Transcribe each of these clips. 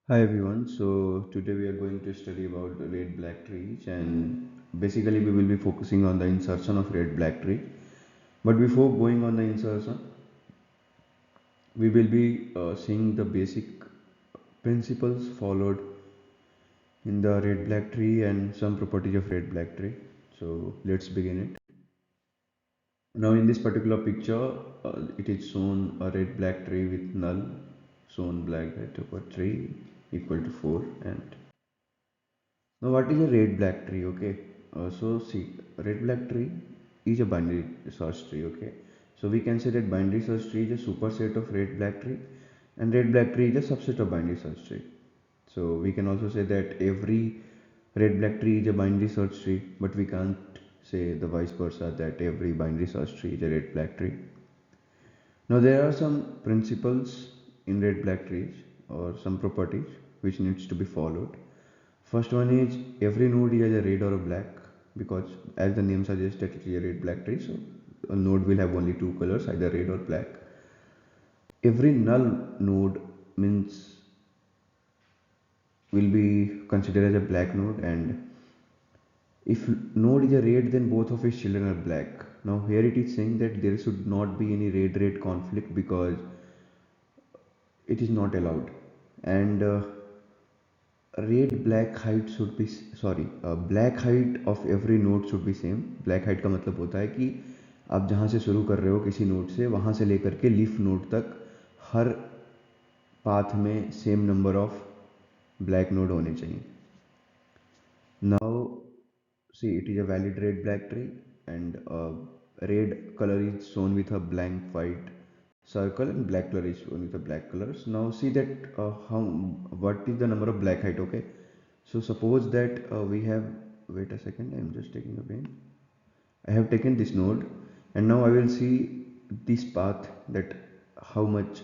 Hi everyone. So today we are going to study about the red black trees, and basically we will be focusing on the insertion of red black tree. But before going on the insertion, we will be seeing the basic principles followed in the red black tree and some properties of red black tree. So let's begin it. Now in this particular picture, it is shown a red black tree with null shown black hat over 3 equal to 4. And now, what is a red black tree? Okay, so see, red black tree is a binary search tree. Okay, so we can say that binary search tree is a superset of red black tree, and red black tree is a subset of binary search tree. So we can also say that every red black tree is a binary search tree, but we can't say the vice versa that every binary search tree is a red black tree. Now there are some principles in red black trees or some properties which needs to be followed. First one is every node is either red or a black, because as the name suggests that it is a red black tree, so a node will have only two colors, either red or black. Every null node means will be considered as a black node, and if node is a red then both of its children are black. Now here it is saying that there should not be any red conflict because it is not allowed. And red black height should be sorry black height of every node should be same. Black height का मतलब होता है कि आप जहाँ से शुरू कर रहे हो किसी नोड से वहाँ से लेकर के लीफ नोड तक हर पाथ में same number of black node होने चाहिए. Now see it is a valid red black tree, and red color is shown with a blank white circle and black color is shown with a black colors. Now see that how what is the number of black height. Okay, so suppose that we have, wait a second, I'm just taking a pen. I have taken this node, and now I will see this path that how much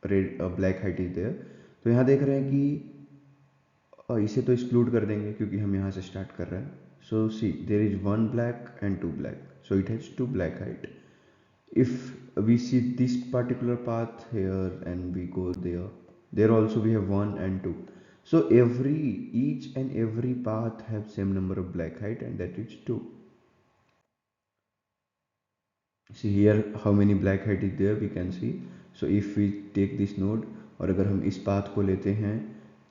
red black height is there. तो यहाँ देख रहे हैं कि इसे तो exclude कर देंगे क्योंकि हम यहाँ से स्टार्ट कर रहे हैं. So see there is one black and two black, so it has two black white. If we see this particular path here and we go there, there also we have 1 and 2. So each and every path have same number of black height, and that is 2. See here how many black height is there, we can see. So if we take this node और अगर हम इस path को लेते हैं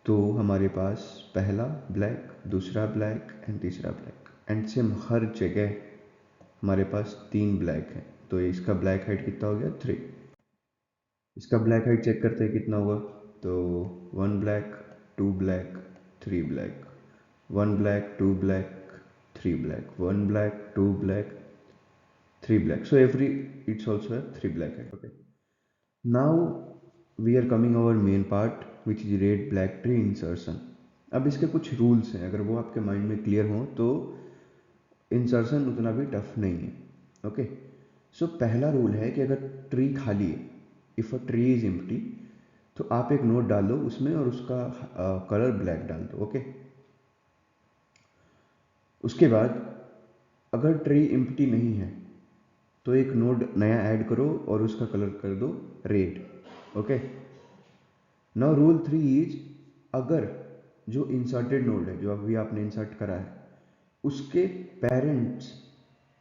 तो हमारे पास पहला ब्लैक, दूसरा ब्लैक एंड तीसरा ब्लैक, एंड सेम हर जगह हमारे पास 3 ब्लैक हैं. तो इसका ब्लैक हाइट कितना हो गया 3. इसका ब्लैक हाइट चेक करते हैं कितना हुआ. तो 1 black, 2 black, 3 black, 1 black, 2 black, 3 black, 1 black, 2 black, 3 black. So every it's also a 3 black hat. Okay. Now we are coming our main part, which is red black tree insertion. अब इसके कुछ rules हैं, अगर वो आपके mind में clear हो तो इंसर्शन उतना भी टफ नहीं है. ओके, सो पहला रूल है कि अगर ट्री खाली है, if a tree is empty, तो आप एक नोट डाल दो उसमें और उसका कलर ब्लैक डाल दो. ओके, उसके बाद अगर ट्री एम्प्टी नहीं है तो एक नोड नया ऐड करो और उसका कलर कर दो red. Okay, now rule 3 is अगर जो इंसर्टेड नोड है, जो अभी आपने इंसर्ट करा है, उसके पेरेंट्स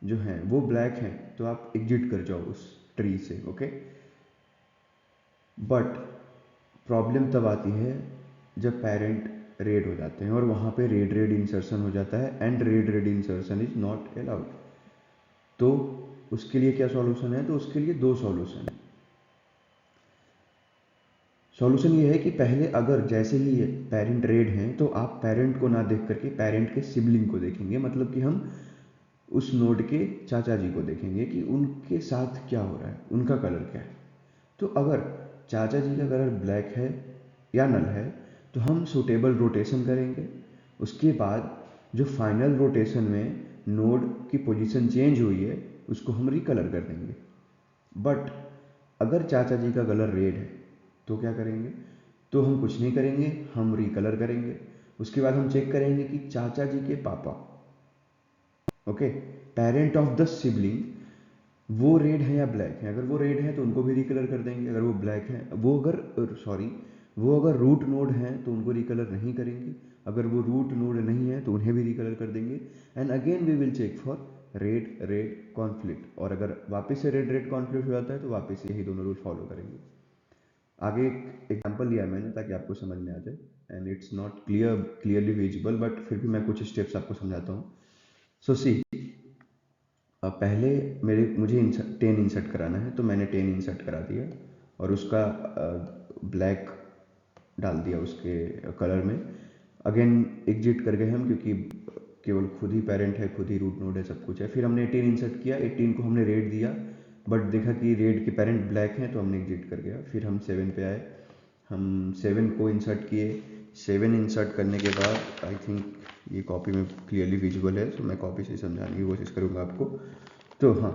जो हैं वो ब्लैक हैं तो आप एग्जिट कर जाओ उस ट्री से. ओके, बट प्रॉब्लम तब आती है जब पेरेंट रेड हो जाते हैं और वहाँ पे रेड इंसर्शन हो जाता है, and red insertion is not allowed. तो उसके लिए क्या सॉल्यूशन है? तो उसके लिए दो सॉल्यूशन है. सॉल्यूशन ये है कि पहले अगर जैसे ही पेरेंट रेड हैं तो आप पेरेंट को ना देख करके पेरेंट के सिबलिंग को देखेंगे, मतलब कि हम उस नोड के चाचा जी को देखेंगे कि उनके साथ क्या हो रहा है, उनका कलर क्या है. तो अगर चाचा जी का कलर ब्लैक है या नल है तो हम सूटेबल रोटेशन करेंगे. उसके बाद जो फाइनल रोटेशन में नोड की पोजीशन चेंज हुई है उसको हम रिकलर कर देंगे. बट अगर चाचा जी का कलर रेड है तो क्या करेंगे? तो हम कुछ नहीं करेंगे, हम रिकलर करेंगे. उसके बाद हम चेक करेंगे कि चाचा जी के पापा, okay, parent of the sibling, वो रेड है या ब्लैक है. अगर वो रेड है तो उनको भी रिकलर कर देंगे. अगर वो ब्लैक है, वो अगर सॉरी वो अगर रूट नोड हैं तो उनको रिकलर नहीं करेंगे, अगर वो रूट नोड नहीं है तो उन्हें भी रिकलर कर देंगे। And again we will check for red red conflict, और अगर वापस से रेड रेड कॉन्फ्लिक्ट हो जाता है तो वापस से यही दोनों रूल फॉलो करेंगे। आगे एक एग्जाम्पल लिया है मैंने ताकि आपको समझ में आ जाए, and it's not clearly visible, but फिर भी मैं कुछ स्टेप्स आपको समझाता हूँ। सो सी, पहले मुझे 10 इंसर्ट कराना है, तो मैंने 10 इंसर्ट करा दिया और उसका ब्लैक डाल दिया उसके कलर में। अगेन एग्जिट कर गए हम, क्योंकि केवल खुद ही पेरेंट है, खुद ही रूट नोड है, सब कुछ है। फिर हमने 18 इंसर्ट किया, 18 को हमने रेड दिया, बट देखा कि रेड के पेरेंट ब्लैक हैं तो हमने एग्जिट कर गया। फिर हम 7 पे आए, हम 7 को इंसर्ट किए। 7 इंसर्ट करने के बाद आई थिंक ये कॉपी में क्लियरली विजिबल है, तो मैं कॉपी से समझाने की कोशिश करूँगा आपको। तो हाँ,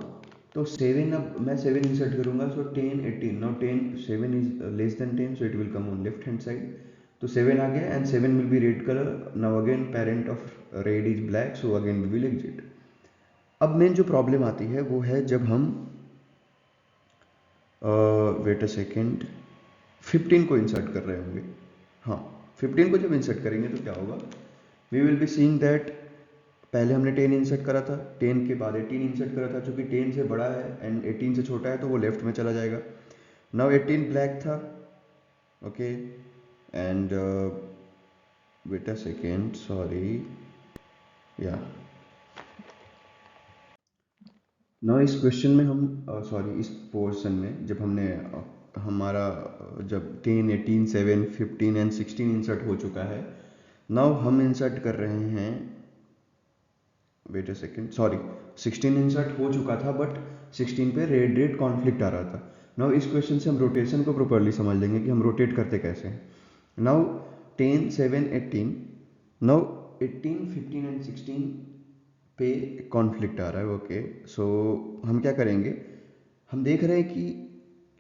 तो 7, अब मैं 7 इंसर्ट करूँगा, so 10 18, now 10 7 is less than 10, so it will come on left hand side. तो 7 आ गया and 7 will be red colour. Now again parent of red is black, so again we will exit. अब main जो problem आती है वो है जब हम वेट अ सेकेंड 15 को इंसर्ट कर रहे होंगे। हाँ, 15 को जब इंसर्ट करेंगे तो क्या होगा, we will be seeing that पहले हमने 10 इंसर्ट करा था, 10 के बाद 18 इंसर्ट करा था। चूंकि 10 से बड़ा है एंड 18 से छोटा है तो वो लेफ्ट में चला जाएगा। नाउ 18 ब्लैक था, okay, and wait a second, sorry, या ना इस क्वेश्चन में हम सॉरी इस पोर्शन में जब हमने हमारा जब 10 18 7 15 एंड 16 इंसर्ट हो चुका है, नाउ हम इंसर्ट कर रहे हैं, wait a second, sorry 16 insert हो चुका था बट 16 पे रेड रेड कॉन्फ्लिक्ट आ रहा था। नाउ इस क्वेश्चन से हम रोटेशन को प्रॉपरली समझ लेंगे कि हम रोटेट करते कैसे हैं। नाउ 10 7 18, नाउ 18 15 एंड 16 पे कॉन्फ्लिक्ट आ रहा है, ओके। सो हम क्या करेंगे, हम देख रहे हैं कि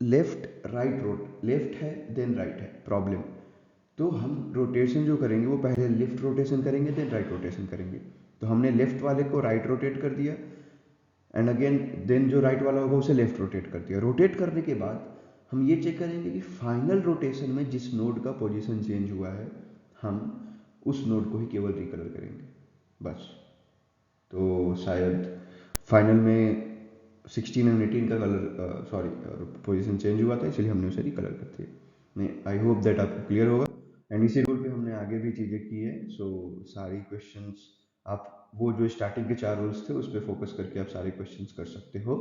लेफ्ट राइट रोड, लेफ्ट है देन राइट है प्रॉब्लम, तो हम रोटेशन जो करेंगे वो पहले लेफ्ट रोटेशन करेंगे देन राइट रोटेशन करेंगे। तो हमने लेफ्ट वाले को राइट रोटेट कर दिया एंड अगेन देन जो राइट वाला होगा उसे लेफ्ट रोटेट कर दिया। रोटेट करने के बाद हम ये चेक करेंगे कि फाइनल रोटेशन में जिस नोड का पोजीशन चेंज हुआ है हम उस नोड को ही केवल रिकलर करेंगे, बस। तो शायद फाइनल में 16 एंड 18 का कलर सॉरी पोजीशन चेंज हुआ था, इसलिए हमने उसे रिकलर कर दिया। नहीं, आई होप दैट आपको क्लियर होगा। एंड इसी रूल पे हमने आगे भी चीज़ें की है। सो सारी क्वेश्चंस आप वो जो स्टार्टिंग के 4 रूल्स थे उस पर फोकस करके आप सारे क्वेश्चंस कर सकते हो।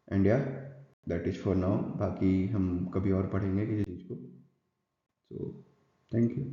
एंड या दैट इज़ फॉर नाउ, बाकी हम कभी और पढ़ेंगे किसी चीज़ को। So thank you.